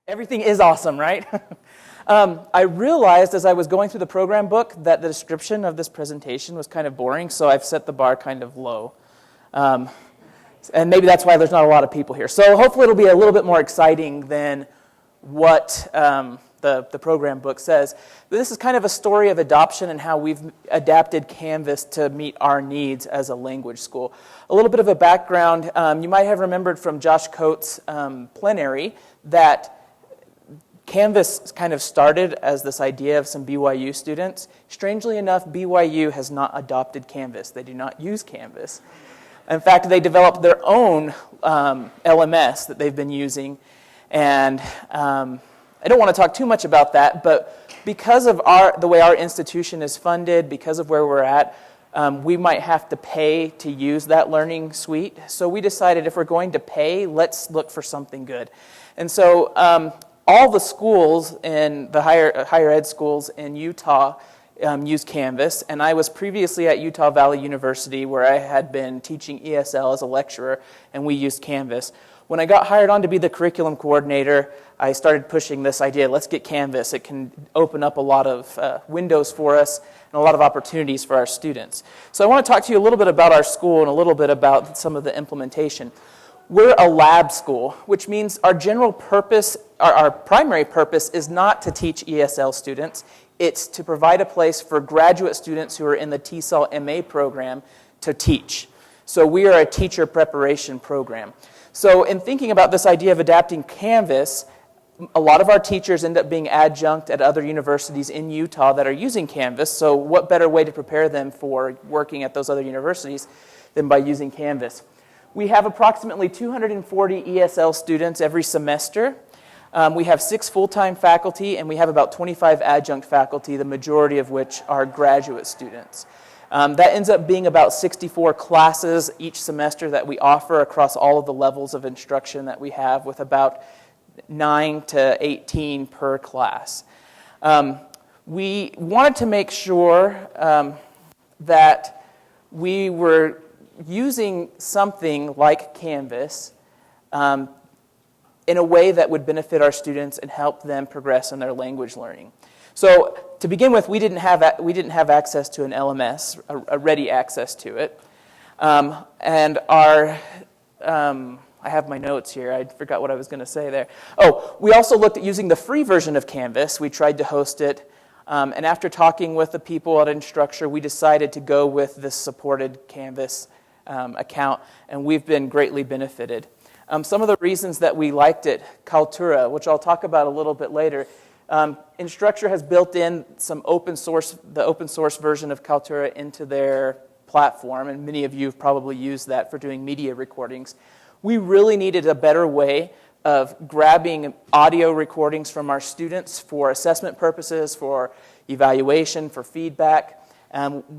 Everything is awesome, right? I realized as I was going through the program book that the description of this presentation was kind of boring, so I've set the bar kind of low. And maybe that's why there's not a lot of people here. So hopefully it'll be a little bit more exciting than what the program book says. But this is kind of a story of adoption and how we've adapted Canvas to meet our needs as a language school. A little bit of a background, you might have remembered from Josh Coates' plenary that Canvas kind of started as this idea of some BYU students. Strangely enough, BYU has not adopted Canvas. They do not use Canvas. In fact, they developed their own LMS that they've been using. And I don't want to talk too much about that, but because of the way our institution is funded, because of where we're at, we might have to pay to use that learning suite. So we decided if we're going to pay, let's look for something good. And so all the schools in the higher ed schools in Utah use Canvas, and I was previously at Utah Valley University where I had been teaching ESL as a lecturer, and we used Canvas. When I got hired on to be the curriculum coordinator, I started pushing this idea, let's get Canvas. It can open up a lot of windows for us and a lot of opportunities for our students. So I want to talk to you a little bit about our school and a little bit about some of the implementation. We're a lab school, which means our general purpose, our primary purpose is not to teach ESL students. It's to provide a place for graduate students who are in the TESOL MA program to teach. So we are a teacher preparation program. So in thinking about this idea of adapting Canvas, a lot of our teachers end up being adjunct at other universities in Utah that are using Canvas. So what better way to prepare them for working at those other universities than by using Canvas? We have approximately 240 ESL students every semester. We have 6 full-time faculty, and we have about 25 adjunct faculty, the majority of which are graduate students. That ends up being about 64 classes each semester that we offer across all of the levels of instruction that we have, with about 9 to 18 per class. We wanted to make sure that we were using something like Canvas in a way that would benefit our students and help them progress in their language learning. So to begin with, we didn't have access to an LMS, a ready access to it. And our, I have my notes here. I forgot what I was going to say there. Oh, we also looked at using the free version of Canvas. We tried to host it. And after talking with the people at Instructure, we decided to go with this supported Canvas account, and we've been greatly benefited. Some of the reasons that we liked it, Kaltura, which I'll talk about a little bit later. Instructure has built in the open source version of Kaltura into their platform, and many of you have probably used that for doing media recordings. We really needed a better way of grabbing audio recordings from our students for assessment purposes, for evaluation, for feedback.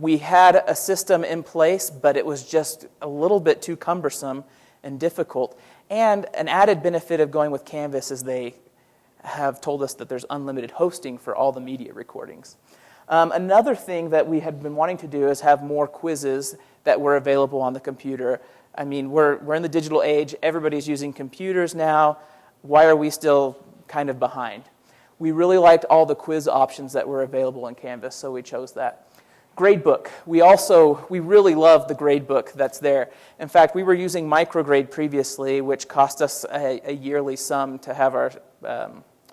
We had a system in place, but it was just a little bit too cumbersome and difficult. And an added benefit of going with Canvas is they have told us that there's unlimited hosting for all the media recordings. Another thing that we had been wanting to do is have more quizzes that were available on the computer. I mean, we're in the digital age. Everybody's using computers now. Why are we still kind of behind? We really liked all the quiz options that were available in Canvas, so we chose that. Gradebook. We really love the gradebook that's there. In fact, we were using Micrograde previously, which cost us a yearly sum to have our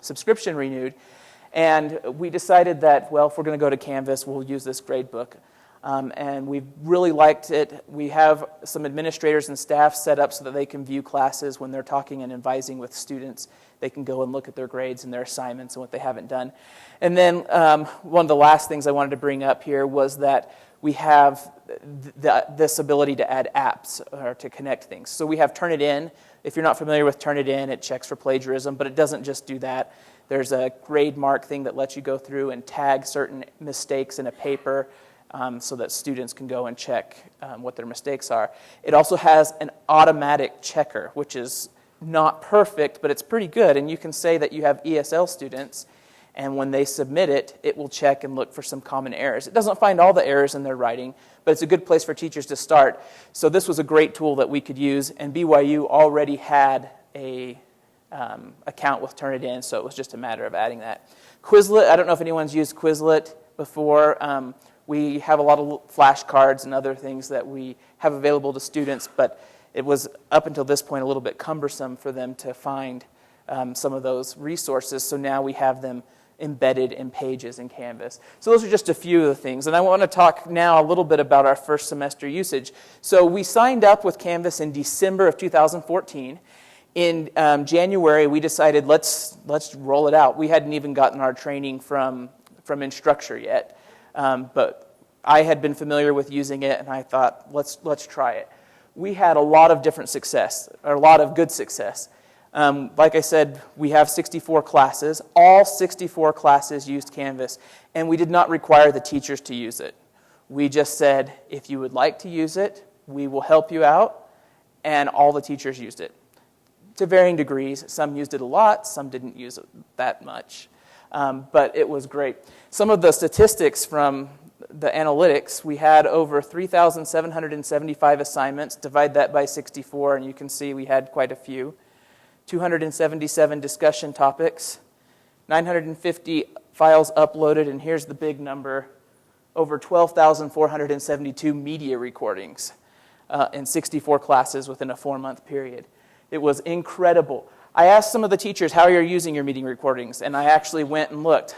subscription renewed. And we decided that, well, if we're going to go to Canvas, we'll use this gradebook. And we really liked it. We have some administrators and staff set up so that they can view classes when they're talking and advising with students. They can go and look at their grades and their assignments and what they haven't done. And then one of the last things I wanted to bring up here was that we have this ability to add apps or to connect things. So we have Turnitin. If you're not familiar with Turnitin, it checks for plagiarism, but it doesn't just do that. There's a grade mark thing that lets you go through and tag certain mistakes in a paper so that students can go and check what their mistakes are. It also has an automatic checker, which is not perfect, but it's pretty good. And you can say that you have ESL students, And when they submit it, it will check and look for some common errors. It doesn't find all the errors in their writing, but it's a good place for teachers to start. So this was a great tool that we could use, and BYU already had a account with Turnitin, so it was just a matter of adding that. Quizlet, I don't know if anyone's used Quizlet before. We have a lot of flashcards and other things that we have available to students, but it was, up until this point, a little bit cumbersome for them to find some of those resources, so now we have them embedded in Pages in Canvas. So those are just a few of the things, and I want to talk now a little bit about our first semester usage. So we signed up with Canvas in December of 2014. In January, we decided let's roll it out. We hadn't even gotten our training from Instructure yet, but I had been familiar with using it, and I thought let's try it. We had a lot of different success, or a lot of good success. Like I said, we have 64 classes. All 64 classes used Canvas, and we did not require the teachers to use it. We just said, if you would like to use it, we will help you out, and all the teachers used it. To varying degrees. Some used it a lot, some didn't use it that much. But it was great. Some of the statistics from the analytics, we had over 3,775 assignments. Divide that by 64, and you can see we had quite a few. 277 discussion topics, 950 files uploaded, and here's the big number, over 12,472 media recordings in 64 classes within a 4-month period. It was incredible. I asked some of the teachers how you're using your meeting recordings, and I actually went and looked.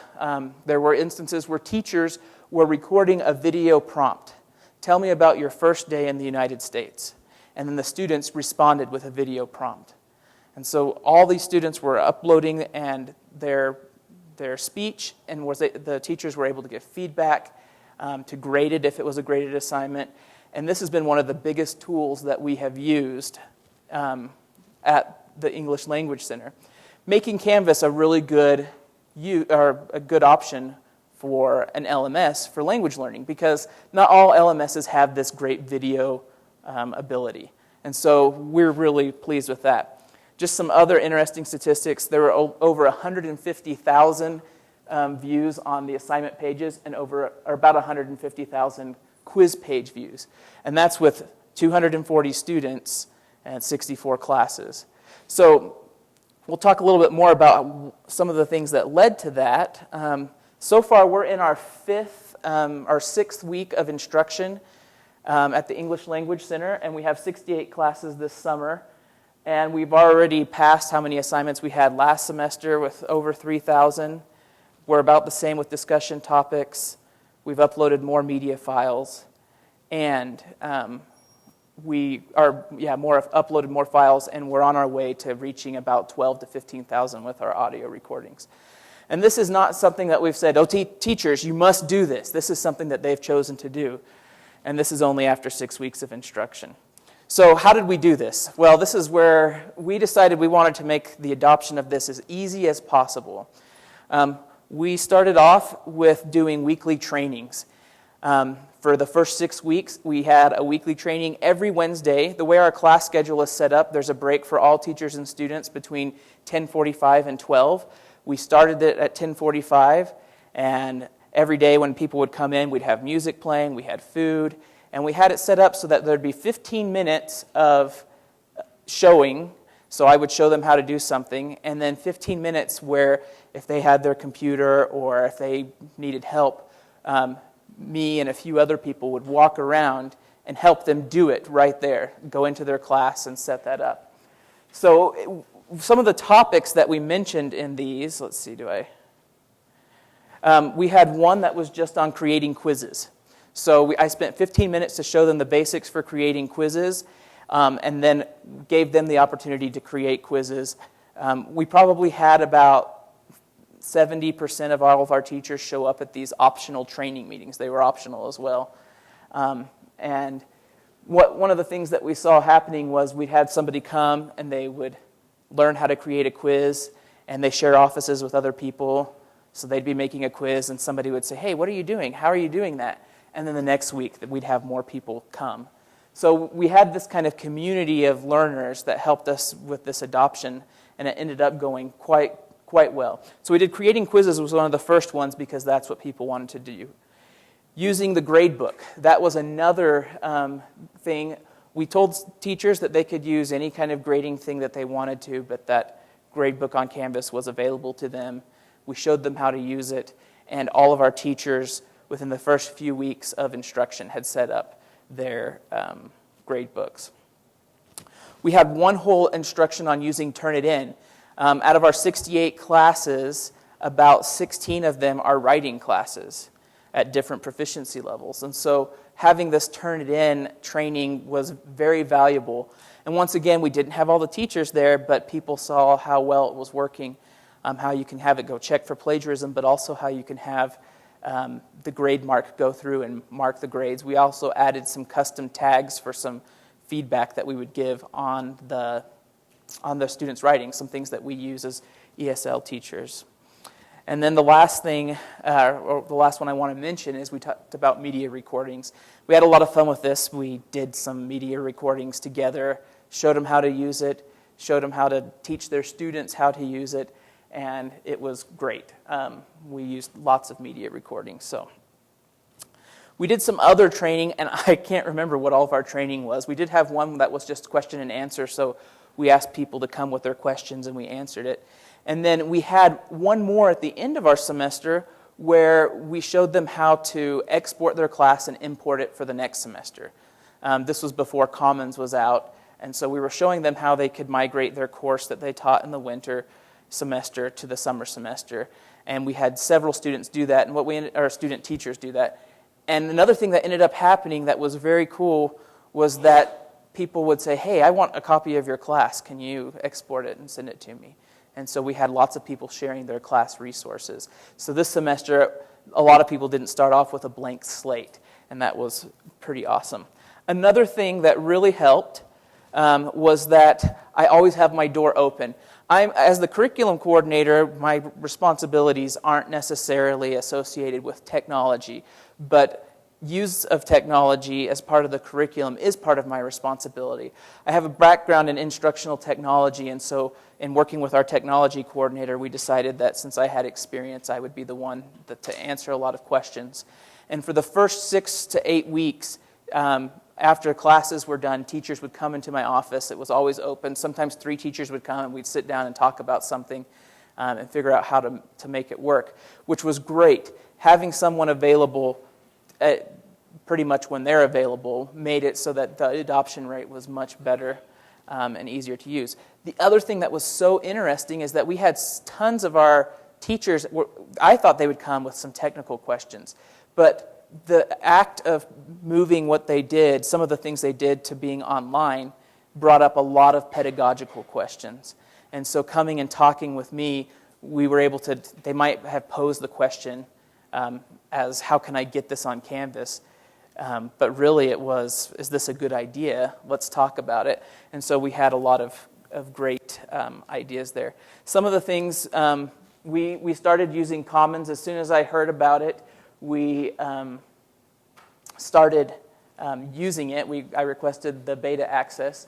There were instances where teachers were recording a video prompt. Tell me about your first day in the United States. And then the students responded with a video prompt. And so all these students were uploading and their speech, and the teachers were able to give feedback, to grade it if it was a graded assignment. And this has been one of the biggest tools that we have used at the English Language Center, making Canvas a really good option for an LMS for language learning, because not all LMSs have this great video ability. And so we're really pleased with that. Just some other interesting statistics. There were over 150,000 views on the assignment pages and about 150,000 quiz page views. And that's with 240 students and 64 classes. So we'll talk a little bit more about some of the things that led to that. So far, we're in our 6th week of instruction at the English Language Center, and we have 68 classes this summer. And we've already passed how many assignments we had last semester with over 3,000. We're about the same with discussion topics. We've uploaded more media files, and uploaded more files, and we're on our way to reaching about 12 to 15,000 with our audio recordings. And this is not something that we've said, teachers, you must do this. This is something that they've chosen to do. And this is only after 6 weeks of instruction. So how did we do this? Well, this is where we decided we wanted to make the adoption of this as easy as possible. We started off with doing weekly trainings. For the first 6 weeks, we had a weekly training every Wednesday. The way our class schedule is set up, there's a break for all teachers and students between 10:45 and 12. We started it at 10:45, and every day when people would come in, we'd have music playing, we had food, and we had it set up so that there'd be 15 minutes of showing. So I would show them how to do something, and then 15 minutes where if they had their computer or if they needed help, me and a few other people would walk around and help them do it right there, go into their class and set that up. So some of the topics that we mentioned in these, let's see, we had one that was just on creating quizzes. So I spent 15 minutes to show them the basics for creating quizzes, and then gave them the opportunity to create quizzes. We probably had about 70% of all of our teachers show up at these optional training meetings. They were optional as well. And one of the things that we saw happening was we'd had somebody come and they would learn how to create a quiz, and they share offices with other people. So they'd be making a quiz, and somebody would say, hey, what are you doing? How are you doing that? And then the next week, we'd have more people come. So we had this kind of community of learners that helped us with this adoption, and it ended up going quite quite well. So we did creating quizzes was one of the first ones because that's what people wanted to do. Using the gradebook, that was another thing. We told teachers that they could use any kind of grading thing that they wanted to, but that gradebook on Canvas was available to them. We showed them how to use it, and all of our teachers within the first few weeks of instruction had set up their gradebooks. We had one whole instruction on using Turnitin. Out of our 68 classes, about 16 of them are writing classes at different proficiency levels. And so having this Turnitin training was very valuable. And once again, we didn't have all the teachers there, but people saw how well it was working, how you can have it go check for plagiarism, but also how you can have the grade mark go through and mark the grades. We also added some custom tags for some feedback that we would give on the students' writing, some things that we use as ESL teachers. And then the last thing, or the last one I want to mention is we talked about media recordings. We had a lot of fun with this. We did some media recordings together, showed them how to use it, showed them how to teach their students how to use it, and it was great. We used lots of media recordings. So we did some other training, and I can't remember what all of our training was. We did have one that was just question and answer, so we asked people to come with their questions, and we answered it. And then we had one more at the end of our semester where we showed them how to export their class and import it for the next semester. This was before Commons was out, and so we were showing them how they could migrate their course that they taught in the winter semester to the summer semester. And we had several students do that, and our student teachers do that. And another thing that ended up happening that was very cool was that people would say, hey, I want a copy of your class. Can you export it and send it to me? And so we had lots of people sharing their class resources. So this semester, a lot of people didn't start off with a blank slate, and that was pretty awesome. Another thing that really helped was that I always have my door open. As the curriculum coordinator, my responsibilities aren't necessarily associated with technology, but use of technology as part of the curriculum is part of my responsibility. I have a background in instructional technology, and so in working with our technology coordinator, we decided that since I had experience, I would be the one to answer a lot of questions. And for the first 6 to 8 weeks, after classes were done, teachers would come into my office. It was always open. Sometimes 3 teachers would come, and we'd sit down and talk about something and figure out how to make it work, which was great. Having someone available pretty much when they're available made it so that the adoption rate was much better and easier to use. The other thing that was so interesting is that we had tons of our teachers, I thought they would come with some technical questions, but the act of moving what they did, some of the things they did to being online, brought up a lot of pedagogical questions. And so coming and talking with me, we were able to, they might have posed the question as how can I get this on Canvas? But really it was, is this a good idea? Let's talk about it. And so we had a lot of great ideas there. Some of the things, we started using Commons. As soon as I heard about it, we started using it. I requested the beta access.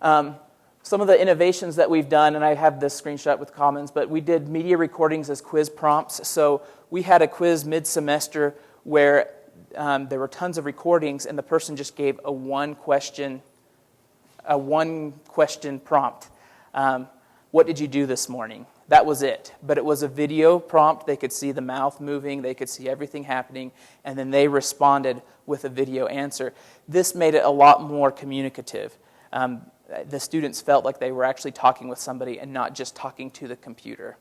Some of the innovations that we've done, and I have this screenshot with Commons, but we did media recordings as quiz prompts. So we had a quiz mid-semester where there were tons of recordings, and the person just gave a one-question prompt. What did you do this morning? That was it. But it was a video prompt. They could see the mouth moving. They could see everything happening. And then they responded with a video answer. This made it a lot more communicative. The students felt like they were actually talking with somebody and not just talking to the computer.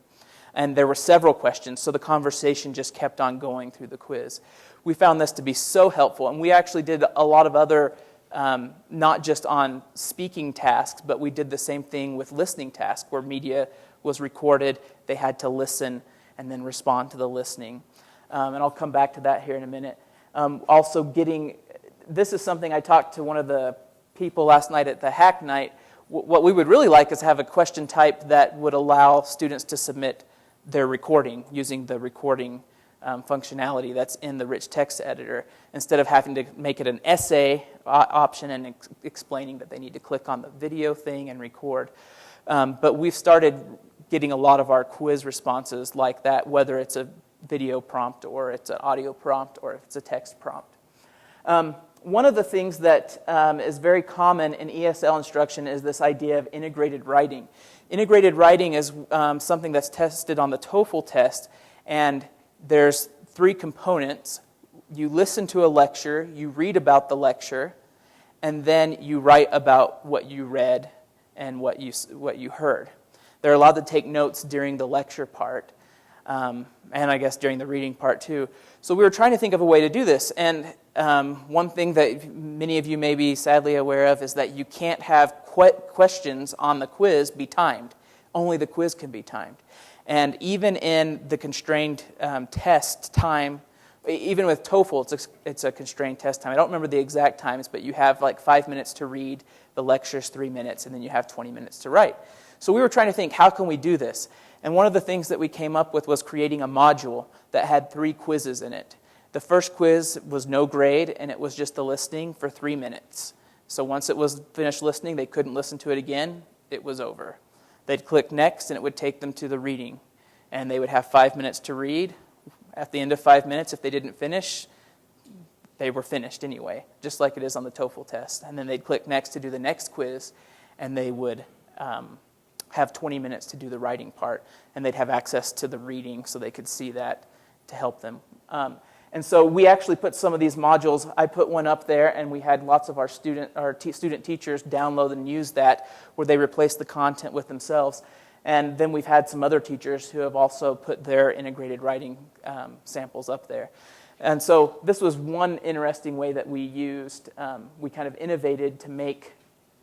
And there were several questions, so the conversation just kept on going through the quiz. We found this to be so helpful, and we actually did a lot of other, not just on speaking tasks, but we did the same thing with listening tasks, where media was recorded, they had to listen and then respond to the listening. And I'll come back to that here in a minute. Also this is something I talked to one of the people last night at the hack night. What we would really like is have a question type that would allow students to submit their recording using the recording functionality that's in the rich text editor, instead of having to make it an essay option and explaining that they need to click on the video thing and record. But we've started getting a lot of our quiz responses like that, whether it's a video prompt or it's an audio prompt or if it's a text prompt. One of the things that is very common in ESL instruction is this idea of integrated writing. Integrated writing is something that's tested on the TOEFL test, and there's 3 components. You listen to a lecture, you read about the lecture, and then you write about what you read and what you heard. They're allowed to take notes during the lecture part, and I guess during the reading part too. So we were trying to think of a way to do this, and one thing that many of you may be sadly aware of is that you can't have questions on the quiz be timed. Only the quiz can be timed. And even in the constrained test time, even with TOEFL, it's a constrained test time. I don't remember the exact times, but you have like 5 minutes to read, the lecture's 3 minutes, and then you have 20 minutes to write. So we were trying to think, how can we do this? And one of the things that we came up with was creating a module that had 3 quizzes in it. The first quiz was no grade, and it was just the listening for 3 minutes. So once it was finished listening, they couldn't listen to it again. It was over. They'd click next, and it would take them to the reading. And they would have 5 minutes to read. At the end of 5 minutes, if they didn't finish, they were finished anyway, just like it is on the TOEFL test. And then they'd click next to do the next quiz, and they would have 20 minutes to do the writing part. And they'd have access to the reading so they could see that to help them. And so we actually put some of these modules. I put one up there, and we had lots of our student teachers download and use that, where they replace the content with themselves. And then we've had some other teachers who have also put their integrated writing samples up there. And so this was one interesting way that we used. We kind of innovated to make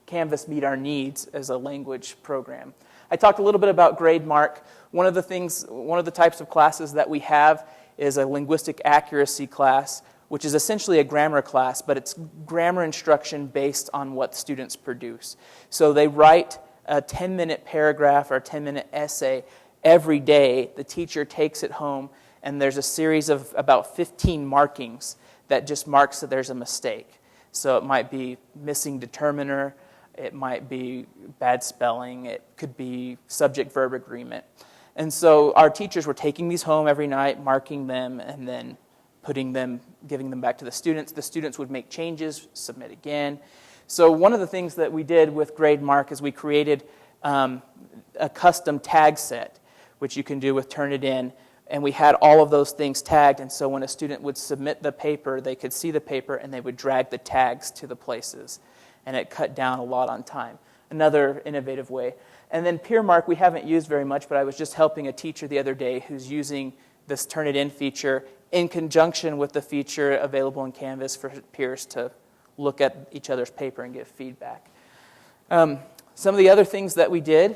Canvas meet our needs as a language program. I talked a little bit about GradeMark. One of the types of classes that we have is a linguistic accuracy class, which is essentially a grammar class, but it's grammar instruction based on what students produce. So they write a 10-minute paragraph or a 10-minute essay every day. The teacher takes it home, and there's a series of about 15 markings that just marks that there's a mistake. So it might be missing determiner, it might be bad spelling, it could be subject-verb agreement. And so our teachers were taking these home every night, marking them, and then giving them back to the students. The students would make changes, submit again. So one of the things that we did with GradeMark is we created a custom tag set, which you can do with Turnitin, and we had all of those things tagged, and so when a student would submit the paper, they could see the paper, and they would drag the tags to the places, and it cut down a lot on time. Another innovative way. And then PeerMark we haven't used very much, but I was just helping a teacher the other day who's using this Turnitin feature in conjunction with the feature available in Canvas for peers to look at each other's paper and give feedback. Some of the other things that we did,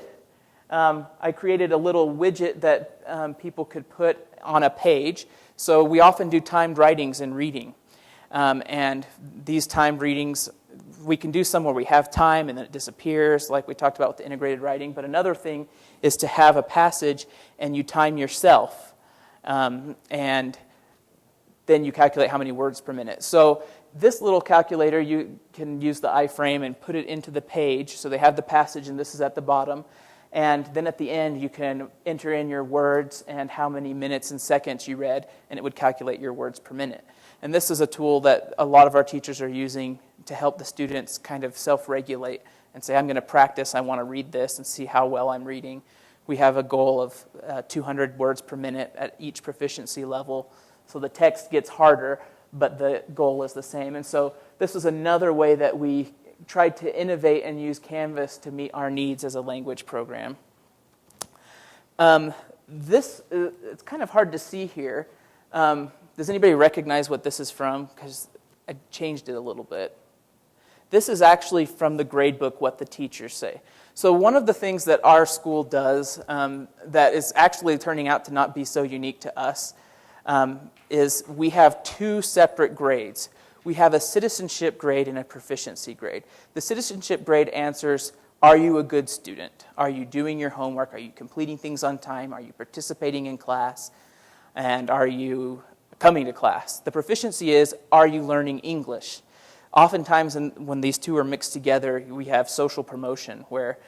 I created a little widget that people could put on a page. So we often do timed writings in reading. And these timed readings, we can do some where we have time and then it disappears, like we talked about with the integrated writing. But another thing is to have a passage and you time yourself. And then you calculate how many words per minute. So this little calculator, you can use the iframe and put it into the page. So they have the passage, and this is at the bottom. And then at the end, you can enter in your words and how many minutes and seconds you read, and it would calculate your words per minute. And this is a tool that a lot of our teachers are using to help the students kind of self-regulate and say, I'm going to practice, I want to read this and see how well I'm reading. We have a goal of 200 words per minute at each proficiency level. So the text gets harder, but the goal is the same. And so this is another way that we tried to innovate and use Canvas to meet our needs as a language program. It's kind of hard to see here. Does anybody recognize what this is from? Because I changed it a little bit. This is actually from the gradebook, What the Teachers Say. So one of the things that our school does that is actually turning out to not be so unique to us is we have 2 separate grades. We have a citizenship grade and a proficiency grade. The citizenship grade answers, are you a good student? Are you doing your homework? Are you completing things on time? Are you participating in class? And are you coming to class? The proficiency is, are you learning English? Oftentimes when these two are mixed together, we have social promotion, where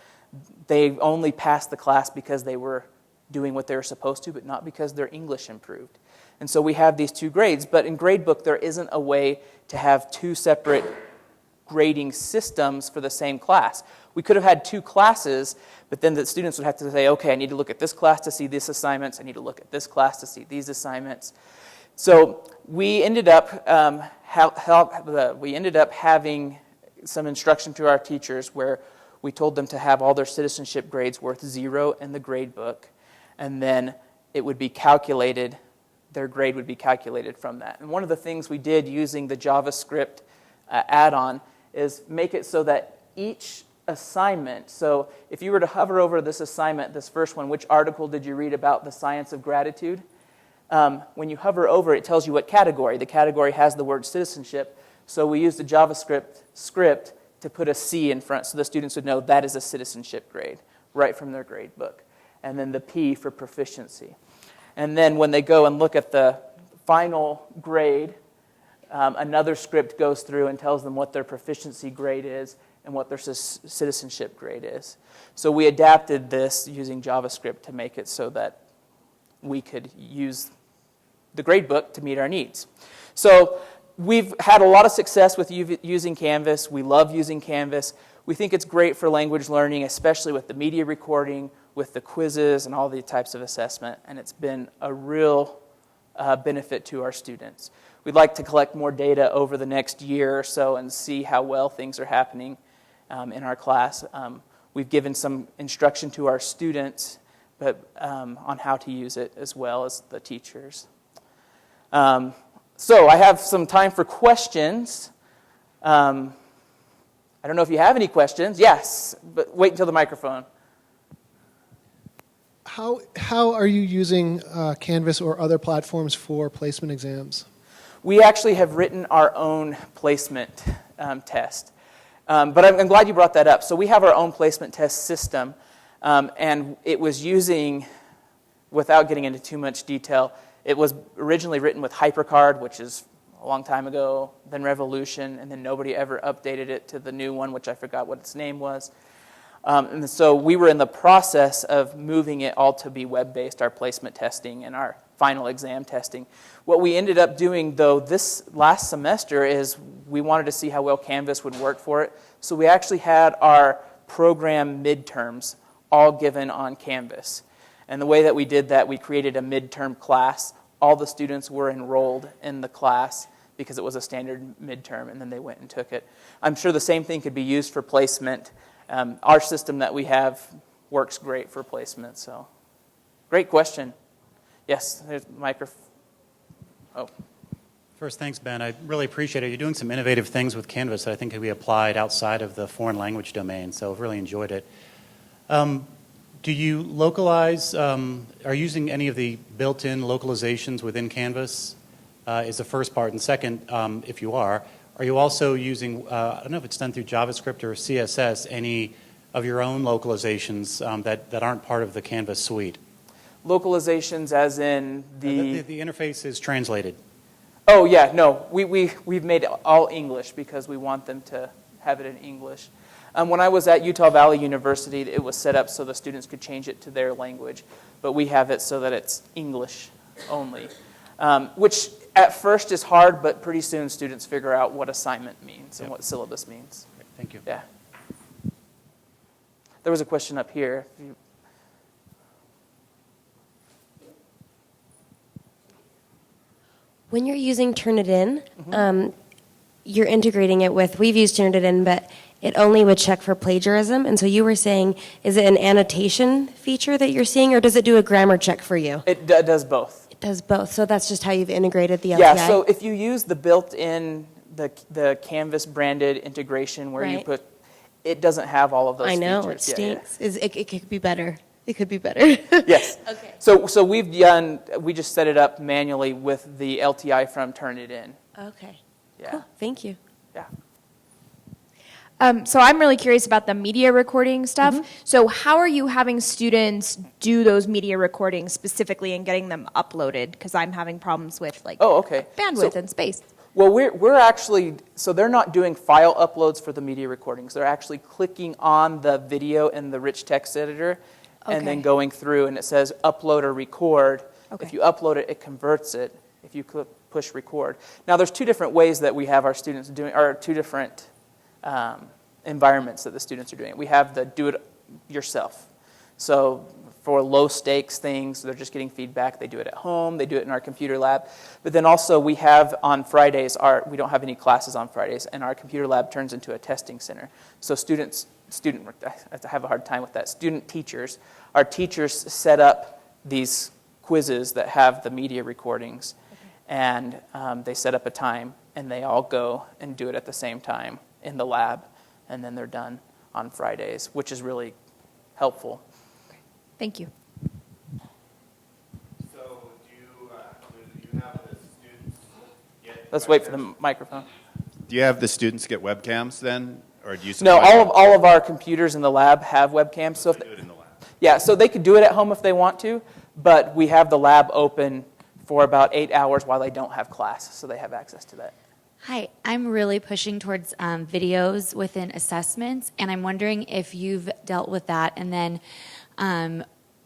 they only passed the class because they were doing what they were supposed to, but not because their English improved. And so we have these two grades, but in Gradebook there isn't a way to have two separate grading systems for the same class. We could have had two classes, but then the students would have to say, okay, I need to look at this class to see these assignments, I need to look at this class to see these assignments. So we ended up having some instruction to our teachers where we told them to have all their citizenship grades worth 0 in the Gradebook, and then it would be calculated, their grade would be calculated from that. And one of the things we did using the JavaScript add-on is make it so that each assignment, so if you were to hover over this assignment, this first one, which article did you read about the science of gratitude? When you hover over it, tells you what category. The category has the word citizenship, so we used the JavaScript script to put a C in front so the students would know that is a citizenship grade right from their grade book. And then the P for proficiency. And then when they go and look at the final grade, another script goes through and tells them what their proficiency grade is and what their citizenship grade is. So we adapted this using JavaScript to make it so that we could use the gradebook to meet our needs. So we've had a lot of success with using Canvas. We love using Canvas. We think it's great for language learning, especially with the media recording, with the quizzes, and all the types of assessment. And it's been a real benefit to our students. We'd like to collect more data over the next year or so and see how well things are happening in our class. We've given some instruction to our students but on how to use it as well as the teachers. So I have some time for questions. I don't know if you have any questions. Yes, but wait until the microphone. How are you using Canvas or other platforms for placement exams? We actually have written our own placement test. But I'm glad you brought that up. So we have our own placement test system, and it was using, without getting into too much detail, it was originally written with HyperCard, which is a long time ago, then Revolution, and then nobody ever updated it to the new one, which I forgot what its name was. And so we were in the process of moving it all to be web-based, our placement testing and our final exam testing. What we ended up doing, though, this last semester is we wanted to see how well Canvas would work for it. So we actually had our program midterms all given on Canvas. And the way that we did that, we created a midterm class. All the students were enrolled in the class because it was a standard midterm, and then they went and took it. I'm sure the same thing could be used for placement. Our system that we have works great for placement. So, great question. Yes, there's the microphone. Oh. First, thanks, Ben. I really appreciate it. You're doing some innovative things with Canvas that I think could be applied outside of the foreign language domain, so I've really enjoyed it. Do you localize, are you using any of the built-in localizations within Canvas is the first part. And second, if you are you also using, I don't know if it's done through JavaScript or CSS, any of your own localizations that aren't part of the Canvas suite? Localizations as in the interface is translated. Oh, yeah, no. We've made it all English because we want them to have it in English. When I was at Utah Valley University, it was set up so the students could change it to their language, but we have it so that it's English only, which at first is hard, but pretty soon students figure out what assignment means and what syllabus means. Thank you. Yeah. There was a question up here. When you're using Turnitin, you're integrating it with, we've used Turnitin, but it only would check for plagiarism. And so you were saying, is it an annotation feature that you're seeing, or does it do a grammar check for you? It does both. It does both. So that's just how you've integrated the LTI? Yeah, so if you use the built-in, the Canvas branded integration where you put, it doesn't have all of those features. I know, it stinks. Yeah. It could be better. It could be better. Yes. Okay. So we just set it up manually with the LTI from Turnitin. Okay. Yeah. Cool. Thank you. Yeah. So I'm really curious about the media recording stuff. So how are you having students do those media recordings specifically and getting them uploaded? Because I'm having problems with bandwidth and space. Well, we're actually, so they're not doing file uploads for the media recordings. They're actually clicking on the video in the rich text editor and then Okay. going through, and it says upload or record. Okay. If you upload it, it converts it. If you push record. Now, there's two different ways that we have our students doing, or two different environments that the students are doing it. We have the do it yourself. So for low stakes things, they're just getting feedback. They do it at home. They do it in our computer lab. But then also we have on Fridays, we don't have any classes on Fridays, and our computer lab turns into a testing center. So I have a hard time with that. Student teachers, our teachers set up these quizzes that have the media recordings, and they set up a time, and they all go and do it at the same time in the lab, and then they're done on Fridays, which is really helpful. Thank you. So do you have the students get Let's wait for the microphone. Do you have the students get webcams then? Or do you No, supply them? all of our computers in the lab have webcams. So if Do it in the lab. yeah, so they could do it at home if they want to, but we have the lab open for about 8 hours while they don't have class, so they have access to that. Hi, I'm really pushing towards videos within assessments, and I'm wondering if you've dealt with that. And then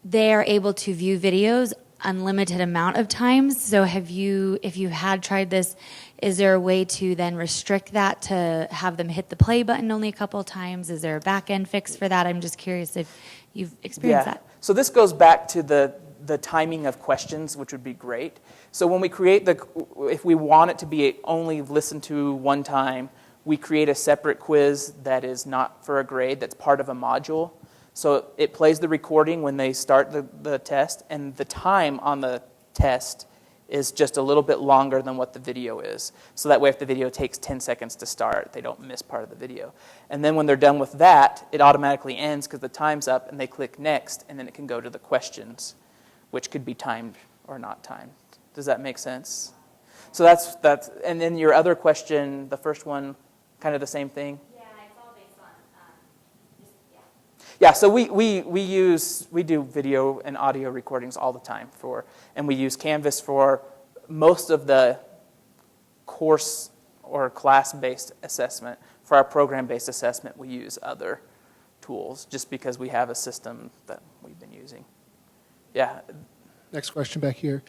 they are able to view videos unlimited amount of times. So if you had tried this, is there a way to then restrict that to have them hit the play button only a couple of times? Is there a back end fix for that? I'm just curious if you've experienced that. So this goes back to the timing of questions, which would be great. So when we create if we want it to be only listened to one time, we create a separate quiz that is not for a grade, that's part of a module. So it plays the recording when they start the test, and the time on the test is just a little bit longer than what the video is. So that way if the video takes 10 seconds to start, they don't miss part of the video. And then when they're done with that, it automatically ends because the time's up, and they click next, and then it can go to the questions, which could be timed or not timed. Does that make sense? So that's and then your other question, the first one, kind of the same thing? Yeah, it's all based on Yeah, so we do video and audio recordings all the time and we use Canvas for most of the course or class-based assessment. For our program-based assessment, we use other tools just because we have a system that we've been using. Yeah. Next question back here.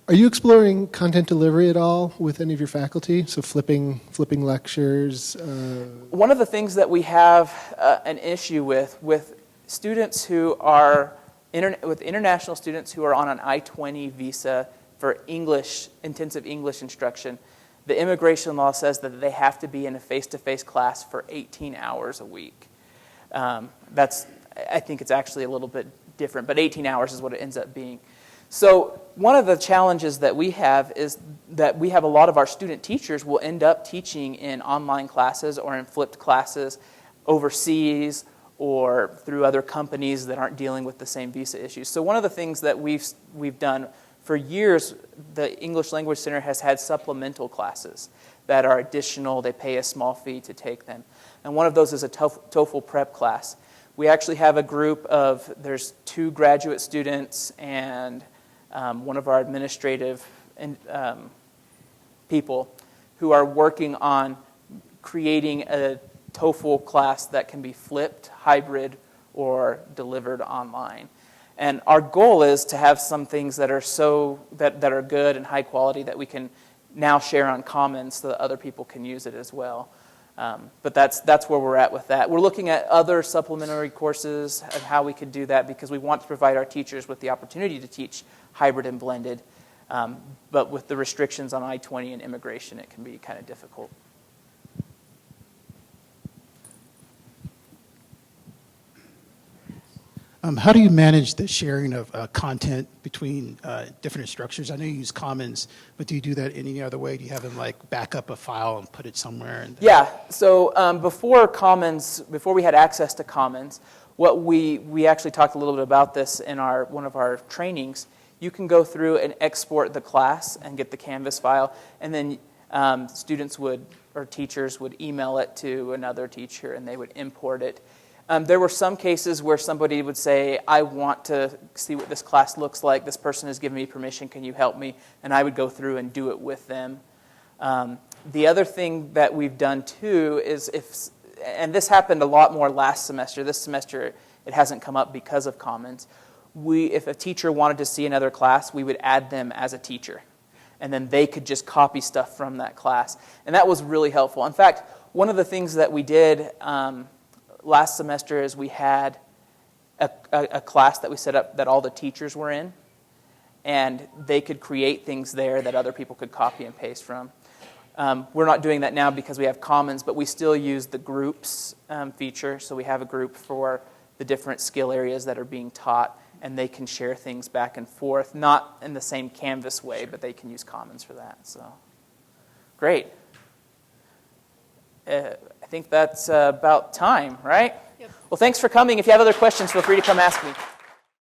Are you exploring content delivery at all with any of your faculty? So flipping lectures? One of the things that we have an issue with students who are with international students who are on an I-20 visa for intensive English instruction, the immigration law says that they have to be in a face-to-face class for 18 hours a week. I think it's actually a little bit different, but 18 hours is what it ends up being. So one of the challenges that we have is that we have a lot of our student teachers will end up teaching in online classes or in flipped classes overseas or through other companies that aren't dealing with the same visa issues. So one of the things that we've done for years, the English Language Center has had supplemental classes that are additional. They pay a small fee to take them. And one of those is a TOEFL prep class. We actually have a group there's 2 graduate students and one of our administrative people who are working on creating a TOEFL class that can be flipped, hybrid, or delivered online. And our goal is to have some things that are that are good and high quality that we can now share on Commons so that other people can use it as well. But that's where we're at with that. We're looking at other supplementary courses and how we could do that because we want to provide our teachers with the opportunity to teach hybrid and blended. But with the restrictions on I-20 and immigration, it can be kind of difficult. How do you manage the sharing of content between different instructors? I know you use Commons, but do you do that any other way? Do you have them like back up a file and put it somewhere? Yeah. So before we had access to Commons, what we actually talked a little bit about this in one of our trainings. You can go through and export the class and get the Canvas file, and then students or teachers would email it to another teacher, and they would import it. There were some cases where somebody would say, I want to see what this class looks like. This person has given me permission. Can you help me? And I would go through and do it with them. The other thing that we've done too is and this happened a lot more last semester. This semester it hasn't come up because of Commons. If a teacher wanted to see another class, we would add them as a teacher. And then they could just copy stuff from that class. And that was really helpful. In fact, one of the things that we did last semester is we had a class that we set up that all the teachers were in. And they could create things there that other people could copy and paste from. We're not doing that now because we have Commons, but we still use the groups feature. So we have a group for the different skill areas that are being taught, and they can share things back and forth, not in the same Canvas way, but they can use Commons for that. So, great. I think that's about time, right? Yep. Well, thanks for coming. If you have other questions, feel free to come ask me.